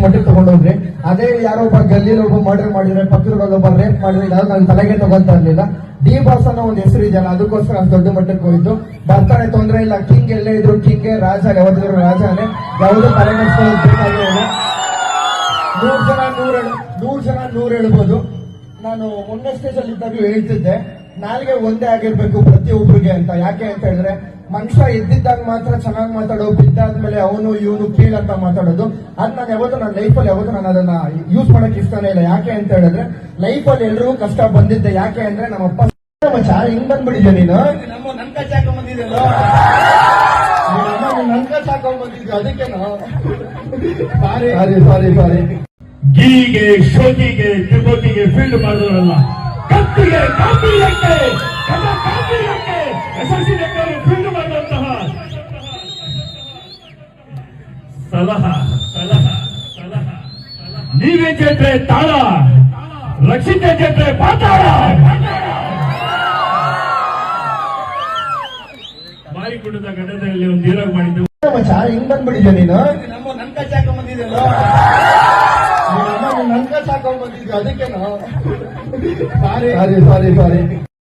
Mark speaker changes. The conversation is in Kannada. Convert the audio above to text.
Speaker 1: ಮಟ್ಟಿಗೆ ತಗೊಂಡೋಗ್ರಿ. ಅದೇ ಯಾರೋ ಒಬ್ಬ ಗಲ್ಲಿಯಲ್ಲಿ ಒಬ್ಬ ಮರ್ಡರ್ ಮಾಡಿದ್ರೆ, ಪಕ್ಕದಲ್ಲಿ ಒಬ್ಬ ರೇಪ್ ಮಾಡಿದ್ರೆ, ಯಾವ್ದು ನಾನು ತಲೆಗೆ ತಗೊಂತ ಇರ್ಲಿಲ್ಲ. ಡಿ ಬಾಸ್ ಅನ್ನೋ ಒಂದು ಹೆಸರು ಇದೆಯಲ್ಲ, ಅದಕ್ಕೋಸ್ಕರ ಅಷ್ಟು ದೊಡ್ಡ ಮಟ್ಟಕ್ಕೆ ಹೋಯ್ತು. ಬರ್ತಾನೆ, ತೊಂದರೆ ಇಲ್ಲ. ಕಿಂಗ್ ಎಲ್ಲೇ ಇದ್ರು ಕಿಂಗೆ, ರಾಜ ಯಾವತ್ತಿದ್ರು ರಾಜನೇ, ಯಾವುದು ತಲೆ ನಡೆಸ್ಕೊಳ್ಳೋದು ಬೇಕಾಗಿಲ್ಲ. 100 ಜನ 100 ಹೇಳ್ಬೋದು. ನಾನು ಮೊನ್ನೆ ಸ್ಟೇಜ್ ಅಲ್ಲಿ ಇದ್ದಾಗಲೂ ಹೇಳ್ತಿದ್ದೆ, ನಾಲ್ಗೆ ಒಂದೇ ಆಗಿರ್ಬೇಕು ಪ್ರತಿಯೊಬ್ಬರಿಗೆ ಅಂತ. ಯಾಕೆ ಅಂತ ಹೇಳಿದ್ರೆ, ಮನುಷ್ಯ ಎದ್ದಿದ್ದಾಗ ಮಾತ್ರ ಚೆನ್ನಾಗಿ ಮಾತಾಡೋ, ಬಿದ್ದಾದ್ಮೇಲೆ ಅವನು ಇವನು ಕೀಳಂತ ಮಾತಾಡೋದು. ಅದ್ ನಾನು ಯಾವತ್ತೂ ನನ್ನ ಲೈಫಲ್ಲಿ ಯಾವತ್ತೂ ನಾನು ಅದನ್ನ ಯೂಸ್ ಮಾಡಕ್ ಇಷ್ಟನೇ ಇಲ್ಲ. ಯಾಕೆ ಅಂತ ಹೇಳಿದ್ರೆ, ಲೈಫಲ್ಲಿ ಎಲ್ರಿಗೂ ಕಷ್ಟ ಬಂದಿದ್ದೆ. ಯಾಕೆ ಅಂದ್ರೆ ನಮ್ಮಪ್ಪ ಹಿಂಗ್ ಬಂದ್ಬಿಟ್ಟಿದ್ದೆ ನೀನು, ನನ್ ಕಚ್ ಹಾಕೊಂಡ್ ಬಂದಿದ್ದಲ್ಲ, ನನ್ ಕಚ್ ಹಾಕೊಂಡ್ ಬಂದಿದ್ದು, ಅದಕ್ಕೇನು ಸಾರಿ.
Speaker 2: ಗಿರಿಗೆ, ಶೋಕಿಗೆ, ತಿರುಪತಿಗೆ ಫೀಲ್ಡ್ ಮಾಡೋರಲ್ಲ, ಕತ್ತಿಗೆ, ಕಾಂಬೀರಕ್ಕೆ, ಯಶಸ್ವಿ ಫೀಲ್ಡ್ ಮಾಡುವಂತಹ ಸಲಹಾ. ನೀವೇ ಚೇತ್ರೆ ತಾಳ, ರಕ್ಷಿತ ಚೇತ್ರೆ ಪಾತಾಳ. ಮಾರಿಗುಡ್ಡದ ಗಡ್ಡದಲ್ಲಿ ಒಂದು ಹೀರೋಗ್ ಮಾಡಿದ್ದು
Speaker 1: ಹಿಂಗ್ ಬಂದ್ಬಿಟ್ಟಿದ್ದೆ ನೀನು, ನನ್ ಕಚ್ ಹಾಕೊಂಡ್ ಬಂದಿದ್ದಲ್ಲ, ನನ್ ಕಚ್ ಹಾಕೊಂಡ್ ಬಂದಿದ್ದು, ಅದಕ್ಕೇನು ಸಾರಿ.